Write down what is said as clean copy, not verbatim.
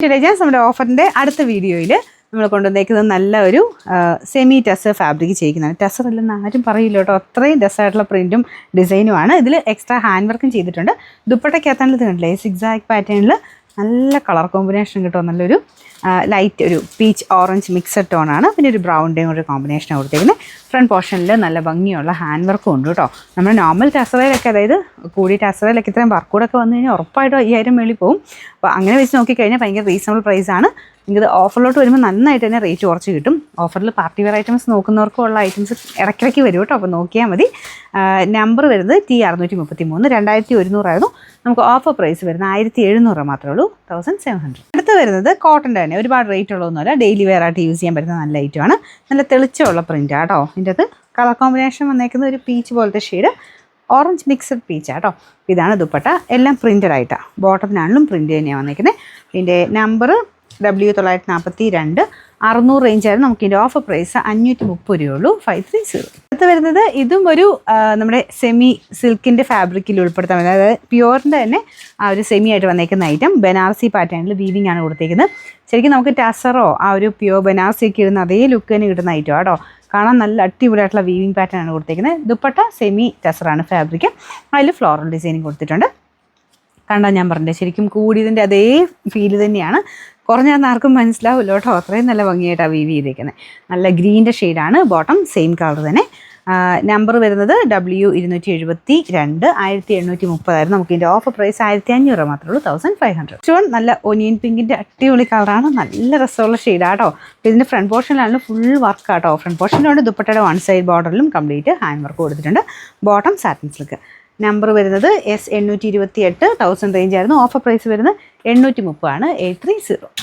നമ്മുടെ ഓഫറിൻ്റെ അടുത്ത വീഡിയോയിൽ നമ്മൾ കൊണ്ടുവന്നേക്കുന്നത് നല്ല ഒരു സെമി ടെസർ ഫാബ്രിക് ചെയ്യിക്കുന്നതാണ്. ടെസർ അല്ലെന്ന് ആരും പറയില്ല കേട്ടോ, അത്രയും ഡെസായിട്ടുള്ള പ്രിൻറ്റും ഡിസൈനുമാണ്. ഇതിൽ എക്സ്ട്രാ ഹാൻഡ് വർക്കും ചെയ്തിട്ടുണ്ട്. ദുപ്പട്ടയ്ക്കകത്താണിത് കണ്ടില്ലേ, സിക്സാക് പാറ്റേണിൽ നല്ല കളർ കോമ്പിനേഷൻ കിട്ടും. നല്ലൊരു ലൈറ്റ് ഒരു പീച്ച് ഓറഞ്ച് മിക്സഡ് ടോണാണ്. പിന്നെ ഒരു ബ്രൗണിൻ്റെയും ഒരു കോമ്പിനേഷനാണ് കൊടുത്തേക്കുന്നത്. ഫ്രണ്ട് പോർഷനിൽ നല്ല ഭംഗിയുള്ള ഹാൻഡ് വർക്കും ഉണ്ട് കേട്ടോ. നമ്മൾ നോർമൽ ടെസറയിലൊക്കെ, അതായത് കൂടി ടെസറയിലൊക്കെ ഇത്രയും വർക്കൂടൊക്കെ വന്നു കഴിഞ്ഞാൽ ഉറപ്പായിട്ടും 5000 മേളിൽ പോകും. അപ്പോൾ അങ്ങനെ വെച്ച് നോക്കിക്കഴിഞ്ഞാൽ ഭയങ്കര റീസണബിൾ പ്രൈസാണ്. നിങ്ങൾക്ക് ഓഫറിലോട്ട് വരുമ്പോൾ നന്നായിട്ട് തന്നെ റേറ്റ് കുറച്ച് കിട്ടും. ഓഫറിൽ പാർട്ടി വെയർ ഐറ്റംസ് നോക്കുന്നവർക്കും ഉള്ള ഐറ്റംസ് ഇടയ്ക്കിടയ്ക്ക് വരും കേട്ടോ, അപ്പോൾ നോക്കിയാൽ മതി. നമ്പർ വരുന്നത് T633, 2100 ആയിരുന്നു. നമുക്ക് ഓഫർ പ്രൈസ് വരുന്നത് 1700 മാത്രമേ ഉള്ളൂ, 1700. അടുത്ത് വരുന്നത് കോട്ടൻ്റെ തന്നെ, ഒരുപാട് റേറ്റ് ഉള്ളതൊന്നുമല്ല, ഡെയിലി വെയർ ആയിട്ട് യൂസ് ചെയ്യാൻ പറ്റുന്ന നല്ല ഐറ്റമാണ്. നല്ല തെളിച്ചമുള്ള പ്രിൻ്റ് ആട്ടോ. ഇതിൻ്റെ അത് കളർ കോമ്പിനേഷൻ വന്നേക്കുന്ന ഒരു പീച്ച് പോലത്തെ ഷെയ്ഡ്, ഓറഞ്ച് മിക്സഡ് പീച്ച് ആട്ടോ. ഇതാണ് ദുപ്പട്ട, എല്ലാം പ്രിൻ്റഡ് ആയിട്ടാണ്. ബോട്ടത്തിനാണെങ്കിലും പ്രിൻ്റ് തന്നെയാണ് വന്നേക്കുന്നത്. ഇതിൻ്റെ നമ്പർ W942, 600 റേഞ്ചായിരുന്നു. നമുക്ക് ഇതിൻ്റെ ഓഫർ പ്രൈസ് 530 രൂപയുള്ളൂ, 530. അടുത്ത് വരുന്നത് ഇതും ഒരു നമ്മുടെ സെമി സിൽക്കിൻ്റെ ഫാബ്രിക്കിൽ ഉൾപ്പെടുത്താൻ, അതായത് പ്യുവറിൻ്റെ തന്നെ ആ ഒരു സെമി ആയിട്ട് വന്നേക്കുന്ന ഐറ്റം. ബനാറസി പാറ്റേണിൽ വീവിംഗ് ആണ് കൊടുത്തേക്കുന്നത്. ശരിക്കും നമുക്ക് ടസറോ ആ ഒരു പ്യുവർ ബനാറസി ഒക്കെ ഇടുന്ന അതേ ലുക്ക് തന്നെ കിട്ടുന്ന ഐറ്റം കേട്ടോ. കാണാൻ നല്ല അടിപൊളിയായിട്ടുള്ള വീവിംഗ് പാറ്റേൺ ആണ് കൊടുത്തേക്കുന്നത്. ദുപ്പട്ട സെമി ടസറാണ് ഫാബ്രിക്, അതിൽ ഫ്ലോറൽ ഡിസൈനിങ് കൊടുത്തിട്ടുണ്ട്. കണ്ടാൽ ഞാൻ പറഞ്ഞത് ശരിക്കും കൂടിയതിൻ്റെ അതേ ഫീല് തന്നെയാണ്. കുറഞ്ഞാൽ ആർക്കും മനസ്സിലാവില്ല കേട്ടോ, അത്രയും നല്ല ഭംഗിയായിട്ടാണ് വീവ് ചെയ്തേക്കുന്നത്. നല്ല ഗ്രീൻ്റെ ഷെയ്ഡാണ്. ബോട്ടം സെയിം കളർ തന്നെ. നമ്പർ വരുന്നത് W272, 1730 ആയിരുന്നു. നമുക്ക് ഇതിൻ്റെ ഓഫർ പ്രൈസ് 1500 മാത്രമേ ഉള്ളൂ, 1500. സ്റ്റോൺ നല്ല ഒനിയൻ പിങ്കിൻ്റെ അടിപൊളി കളറാണ്, നല്ല രസമുള്ള ഷെയ്ഡാട്ടോ. അപ്പോൾ ഇതിൻ്റെ ഫ്രണ്ട് പോർഷനിലാണ് ഫുൾ വർക്ക് ആട്ടോ. ഫ്രണ്ട് പോർഷനിലുണ്ട് ദുപ്പട്ടയുടെ വൺ സൈഡ് ബോർഡറിലും കംപ്ലീറ്റ് ഹാൻഡ് വർക്ക് കൊടുത്തിട്ടുണ്ട്. Bottom satin silk. നമ്പർ വരുന്നത് S828, 1000 റേഞ്ച് ആയിരുന്നു. ഓഫർ പ്രൈസ് വരുന്നത് 830 ആണ്, 830.